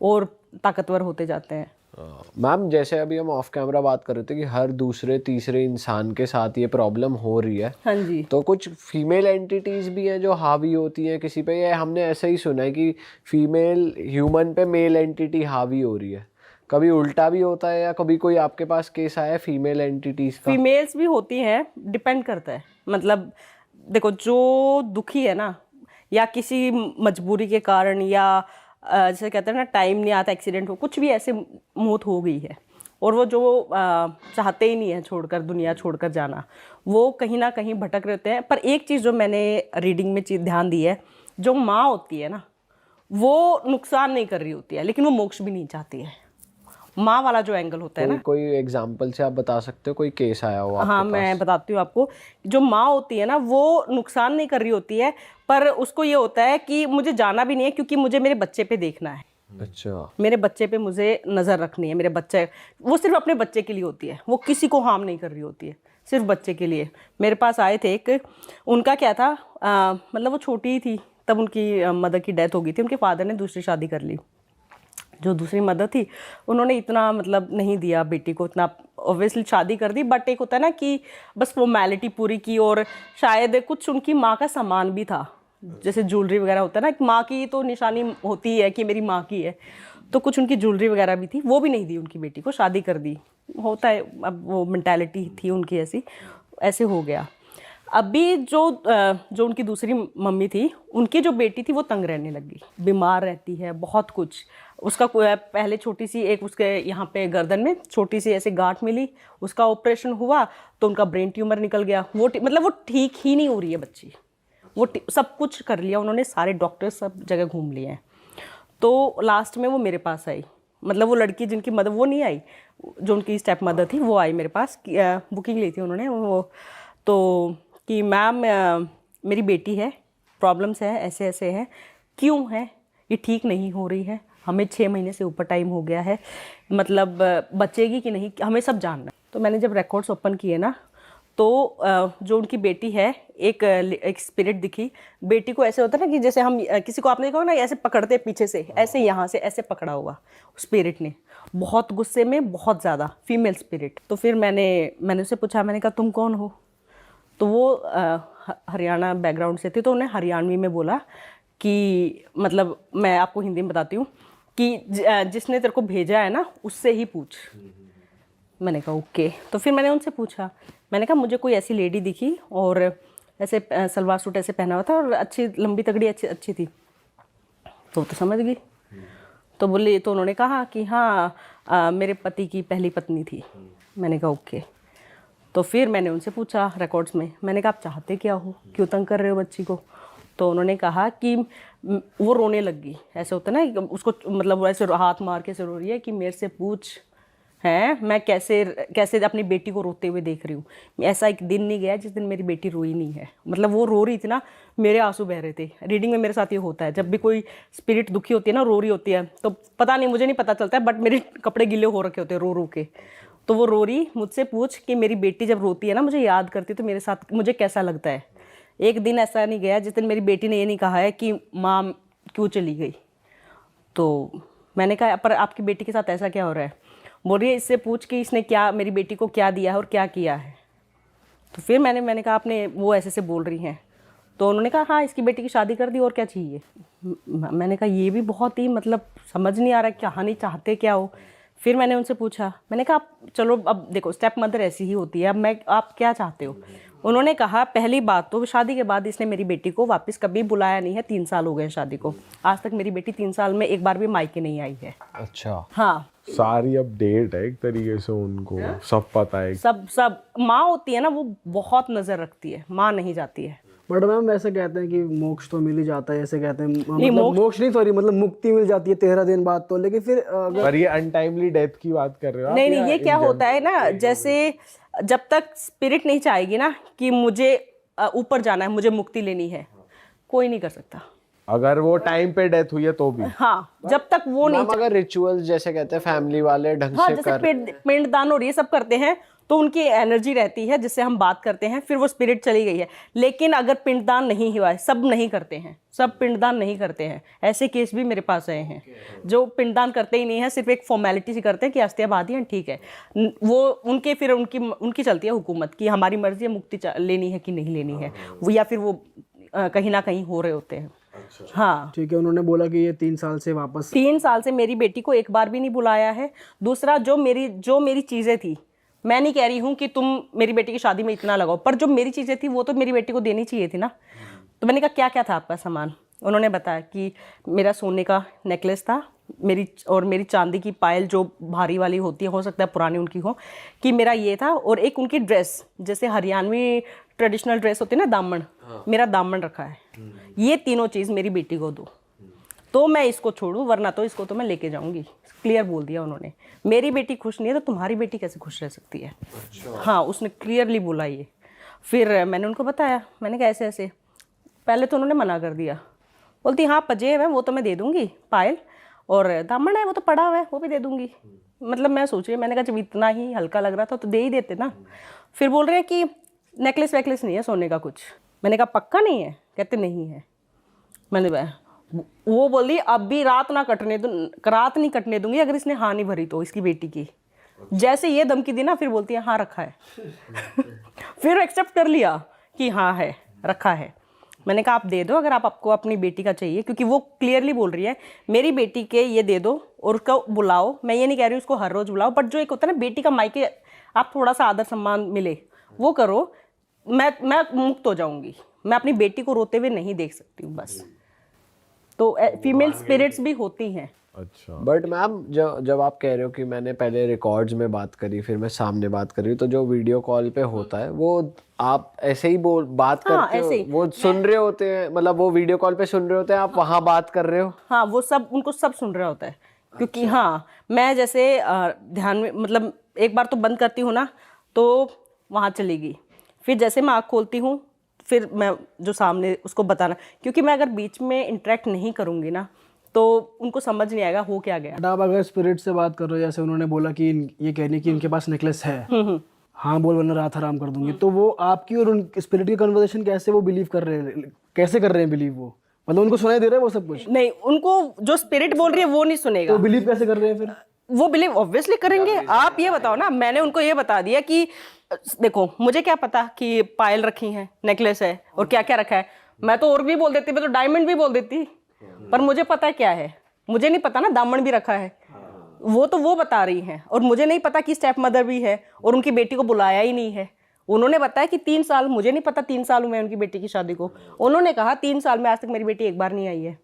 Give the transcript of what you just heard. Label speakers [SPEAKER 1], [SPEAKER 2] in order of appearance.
[SPEAKER 1] और ताकतवर होते जाते हैं।
[SPEAKER 2] मैम जैसे अभी हम ऑफ कैमरा बात कर रहे थे कि हर दूसरे तीसरे इंसान के साथ ये प्रॉब्लम हो रही है।
[SPEAKER 1] हाँ जी।
[SPEAKER 2] तो कुछ फीमेल एंटिटीज भी हैं जो हावी होती हैं किसी पे, या हमने ऐसा ही सुना है कि फीमेल ह्यूमन पे मेल एंटिटी हावी हो रही है? कभी उल्टा भी होता है, या कभी कोई आपके पास केस आया है फीमेल एंटिटीज का?
[SPEAKER 1] फीमेल्स भी होती हैं, डिपेंड करता है। मतलब देखो, जो दुखी है ना, या किसी मजबूरी के कारण, या जैसे कहते हैं ना टाइम नहीं आता, एक्सीडेंट हो, कुछ भी ऐसे मौत हो गई है, और वो जो चाहते ही नहीं है छोड़कर, दुनिया छोड़कर जाना, वो कहीं ना कहीं भटक रहते हैं। पर एक चीज़ जो मैंने रीडिंग में ध्यान दी है, जो माँ होती है ना, वो नुकसान नहीं कर रही होती है, लेकिन वो मोक्ष भी नहीं चाहती है। माँ वाला जो एंगल होता है ना,
[SPEAKER 2] कोई एग्जांपल से आप बता सकते हो, कोई केस आया हो आपके
[SPEAKER 1] हाँ
[SPEAKER 2] पास?
[SPEAKER 1] मैं बताती हूँ आपको। जो माँ होती है ना, वो नुकसान नहीं कर रही होती है, पर उसको ये होता है कि मुझे जाना भी नहीं है, क्योंकि मुझे मेरे बच्चे पे देखना है।
[SPEAKER 2] अच्छा।
[SPEAKER 1] मेरे बच्चे पे मुझे नज़र रखनी है, मेरे बच्चे, वो सिर्फ अपने बच्चे के लिए होती है, वो किसी को हार्म नहीं कर रही होती है, सिर्फ बच्चे के लिए। मेरे पास आए थे एक, उनका क्या था, मतलब वो छोटी ही थी तब उनकी मदर की डेथ हो गई थी, उनके फादर ने दूसरी शादी कर ली। जो दूसरी मदर थी, उन्होंने इतना मतलब नहीं दिया बेटी को, इतना ऑब्वियसली शादी कर दी, बट एक होता है ना कि बस फॉर्मेलिटी पूरी की, और शायद कुछ उनकी माँ का सामान भी था, जैसे ज्वेलरी वगैरह होता है ना, माँ की तो निशानी होती है कि मेरी माँ की है, तो कुछ उनकी ज्वेलरी वगैरह भी थी, वो भी नहीं दी उनकी बेटी को, शादी कर दी। होता है, अब वो मेंटालिटी थी उनकी ऐसी, ऐसे हो गया। अभी जो उनकी दूसरी मम्मी थी, उनकी जो बेटी थी वो तंग रहने लगी, बीमार रहती है बहुत कुछ। उसका पहले छोटी सी एक उसके यहाँ पे गर्दन में छोटी सी ऐसे गांठ मिली, उसका ऑपरेशन हुआ तो उनका ब्रेन ट्यूमर निकल गया। वो मतलब वो ठीक ही नहीं हो रही है बच्ची, वो सब कुछ कर लिया उन्होंने, सारे डॉक्टर सब जगह घूम लिए हैं। तो लास्ट में वो मेरे पास आई, मतलब वो लड़की जिनकी मदर, वो नहीं आई, जो उनकी स्टेप मदर थी वो आई मेरे पास, बुकिंग ली थी उन्होंने वो, तो कि मैम मेरी बेटी है, प्रॉब्लम्स है, ऐसे ऐसे हैं, क्यों है, ये ठीक नहीं हो रही है, हमें 6 महीने से ऊपर टाइम हो गया है, मतलब बचेगी कि नहीं, हमें सब जानना है। तो मैंने जब रिकॉर्ड्स ओपन किए ना, तो जो उनकी बेटी है, एक स्पिरिट दिखी बेटी को। ऐसे होता है ना कि जैसे हम किसी को, आपने देखा ना ऐसे पकड़ते पीछे से, ऐसे यहाँ से ऐसे पकड़ा हुआ स्पिरिट ने, बहुत गुस्से में, बहुत ज़्यादा, फीमेल स्पिरिट। तो फिर मैंने उससे पूछा, मैंने कहा तुम कौन हो? तो वो हरियाणा बैकग्राउंड से थी, तो उन्हें हरियाणवी में बोला कि, मतलब मैं आपको हिंदी में बताती हूँ कि जिसने तेरे को भेजा है ना, उससे ही पूछ। मैंने कहा ओके। तो फिर मैंने उनसे पूछा, मैंने कहा मुझे कोई ऐसी लेडी दिखी, और ऐसे सलवार सूट ऐसे पहना हुआ था, और अच्छी लंबी तगड़ी अच्छी थी। तो समझ गई। तो बोले, तो उन्होंने कहा कि हाँ मेरे पति की पहली पत्नी थी। मैंने कहा ओके। तो फिर मैंने उनसे पूछा रिकॉर्ड्स में, मैंने कहा आप चाहते क्या हो, क्यों तंग कर रहे हो बच्ची को? तो उन्होंने कहा कि वो रोने लग गई, ऐसे होता है ना उसको, मतलब ऐसे हाथ मार के से रो रही है कि मेरे से पूछ है, मैं कैसे अपनी बेटी को रोते हुए देख रही हूँ। ऐसा एक दिन नहीं गया जिस दिन मेरी बेटी रोई नहीं है। मतलब वो रो रही थी ना, मेरे आंसू बह रहे थे। रीडिंग में मेरे साथ ये होता है, जब भी कोई स्पिरिट दुखी होती है ना, रो रही होती है, तो पता नहीं, मुझे नहीं पता चलता है, बट मेरे कपड़े गिले हो रखे होते हैं रो रो के। तो वो रो रही, मुझसे पूछ कि मेरी बेटी जब रोती है ना, मुझे याद करती है, तो मेरे साथ मुझे कैसा लगता है। एक दिन ऐसा नहीं गया जिस दिन मेरी बेटी ने ये नहीं कहा है कि माँ क्यों चली गई। तो मैंने कहा पर आपकी बेटी के साथ ऐसा क्या हो रहा है? बोल रही है इससे पूछ कि इसने क्या, मेरी बेटी को क्या दिया है और क्या किया है। तो फिर मैंने कहा आपने, वो ऐसे से बोल रही हैं। तो उन्होंने कहा हाँ इसकी बेटी की शादी कर दी, और क्या चाहिए। मैंने कहा ये भी बहुत ही, मतलब समझ नहीं आ रहा कहानी चाहते क्या हो। फिर मैंने उनसे पूछा, मैंने कहा आप चलो, अब देखो स्टेप मदर ऐसी ही होती है, अब आप क्या चाहते हो? उन्होंने कहा पहली बात तो शादी के बाद इसने मेरी बेटी को वापस कभी बुलाया नहीं है, 3 साल हो गए शादी को, आज तक मेरी बेटी 3 साल में एक बार भी मायके नहीं आई है।
[SPEAKER 2] अच्छा।
[SPEAKER 1] हाँ,
[SPEAKER 3] सारी अपडेट है एक तरीके से, उनको सब पता है।
[SPEAKER 1] सब माँ होती है ना, वो बहुत नजर रखती है, माँ नहीं जाती है।
[SPEAKER 4] बट मैम वैसे कहते हैं कि मोक्ष तो मिल ही जाता है, ऐसे कहते हैं, मतलब मोक्ष नहीं, सॉरी, मतलब मुक्ति मिल जाती है 13 दिन बाद तो, लेकिन फिर
[SPEAKER 3] पर ये अनटाइमली डेथ की बात कर रहे हो आप?
[SPEAKER 1] नहीं, ये क्या होता है ना, जैसे जब तक स्पिरिट नहीं चाहेगी ना कि मुझे ऊपर जाना है, मुझे मुक्ति लेनी है, कोई नहीं कर सकता।
[SPEAKER 3] अगर वो टाइम पे डेथ हुई है तो भी?
[SPEAKER 1] हाँ, जब तक वो नहीं,
[SPEAKER 2] अगर रिचुअल्स जैसे कहते हैं फैमिली वाले ढंग
[SPEAKER 1] हाँ,
[SPEAKER 2] से
[SPEAKER 1] जैसे पिंडदान और ये सब करते हैं, तो उनकी एनर्जी रहती है जिससे हम बात करते हैं, फिर वो स्पिरिट चली गई है। लेकिन अगर पिंडदान नहीं हुआ है, सब नहीं करते हैं, सब पिंडदान नहीं करते हैं, ऐसे केस भी मेरे पास आए हैं जो पिंडदान करते ही नहीं है, सिर्फ एक फॉर्मेलिटी से करते हैं कि अस्थियां बांधी हैं ठीक है। वो उनके फिर उनकी चलती है हुकूमत की, हमारी मर्जी है मुक्ति लेनी है कि नहीं लेनी है, वो या फिर वो कहीं ना कहीं हो रहे होते हैं। हाँ
[SPEAKER 4] ठीक है, उन्होंने बोला कि ये 3 साल से वापस
[SPEAKER 1] 3 साल से मेरी बेटी को एक बार भी नहीं बुलाया है। दूसरा, जो मेरी चीज़ें थी, मैं नहीं कह रही हूँ कि तुम मेरी बेटी की शादी में इतना लगाओ, पर जो मेरी चीज़ें थी वो तो मेरी बेटी को देनी चाहिए थी ना। तो मैंने कहा क्या क्या था आपका सामान, उन्होंने बताया कि मेरा सोने का नेकलेस था, मेरी चांदी की पायल जो भारी वाली होती है, हो सकता है पुरानी उनकी हो, कि मेरा ये था, और एक उनकी ड्रेस जैसे हरियाणवी ट्रेडिशनल ड्रेस होती है ना, दामन, मेरा दामन रखा है। ये तीनों चीज़ मेरी बेटी को दो तो मैं इसको छोड़ूं, वरना तो इसको तो मैं लेके जाऊंगी। क्लियर बोल दिया उन्होंने। मेरी बेटी खुश नहीं है तो तुम्हारी बेटी कैसे खुश रह सकती है। हाँ, उसने क्लियरली बोला ये। फिर मैंने उनको बताया, मैंने कहा ऐसे ऐसे। पहले तो उन्होंने मना कर दिया, बोलती हाँ पजेब है वो तो मैं दे दूंगी, पायल, और दामन है वो तो पड़ा हुआ है वो भी दे दूंगी। मतलब मैं सोच रही, मैंने कहा जब इतना ही हल्का लग रहा था तो दे ही देते ना। फिर बोल रहे हैं कि नेकलेस वेकलेस नहीं है सोने का कुछ। मैंने कहा पक्का नहीं है? कहते नहीं है। मैंने वो बोली अब भी रात नहीं कटने दूंगी अगर इसने हाँ नहीं भरी तो, इसकी बेटी की। जैसे ये धमकी दी ना, फिर बोलती है हाँ रखा है। फिर एक्सेप्ट कर लिया कि हाँ है, रखा है। मैंने कहा आप दे दो अगर आपको अपनी बेटी का चाहिए, क्योंकि वो क्लियरली बोल रही है मेरी बेटी के ये दे दो और उसको बुलाओ। मैं ये नहीं कह रही उसको हर रोज़ बुलाओ, बट जो एक होता है ना बेटी का मायके, आप थोड़ा सा आदर सम्मान मिले वो करो। मैं मुक्त हो जाऊंगी, मैं अपनी बेटी को रोते हुए नहीं देख सकती हूँ बस। तो फीमेल स्पिरिट्स भी होती हैं।
[SPEAKER 3] अच्छा,
[SPEAKER 2] बट मैम जब आप कह रहे हो कि मैंने पहले रिकॉर्ड्स में बात करी फिर मैं सामने बात करी, तो जो वीडियो कॉल पे होता है वो आप ऐसे ही बात करते हो? वो सुन रहे होते हैं, मतलब वो वीडियो कॉल पे सुन रहे होते हैं, आप वहाँ बात कर रहे हो?
[SPEAKER 1] हाँ, वो सब उनको सब सुन रहा होता है। क्योंकि हाँ, मैं जैसे ध्यान में, मतलब एक बार तो बंद करती हूँ ना तो वहाँ चलेगी, फिर जैसे मैं आँख खोलती हूँ फिर मैं जो सामने उसको बताना, क्योंकि मैं अगर बीच में इंटरेक्ट नहीं करूँगी ना तो उनको समझ नहीं आएगा हो क्या गया।
[SPEAKER 4] आप अगर स्पिरिट से बात कर रहे हो, जैसे उन्होंने बोला कि ये कहने की इनके पास नेकलेस है, हाँ बोल वरना रात हराम कर दूंगी, तो वो आपकी और उन स्पिरिट की कन्वर्सेशन कैसे वो बिलीव कर रहे हैं, कैसे कर रहे हैं बिलीव? वो मतलब उनको सुनाई दे रहा है वो सब कुछ?
[SPEAKER 1] नहीं, उनको जो स्पिरिट बोल रही है वो नहीं सुनेगा।
[SPEAKER 4] तो बिलीव कैसे कर रहे हैं फिर?
[SPEAKER 1] वो बिलीव ऑब्वियसली करेंगे। आप ये बताओ ना, मैंने उनको ये बता दिया कि देखो मुझे क्या पता कि पायल रखी है, नेकलेस है और क्या क्या रखा है। मैं तो और भी बोल देती, मैं तो डायमंड भी बोल देती, पर मुझे पता है क्या है, मुझे नहीं पता ना दामन भी रखा है। वो तो वो बता रही हैं, और मुझे नहीं पता कि स्टेप मदर भी है और उनकी बेटी को बुलाया ही नहीं है। उन्होंने बताया कि 3 साल, मुझे नहीं पता 3 साल हुए उनकी बेटी की शादी को। उन्होंने कहा 3 साल में आज तक मेरी बेटी एक बार नहीं आई है।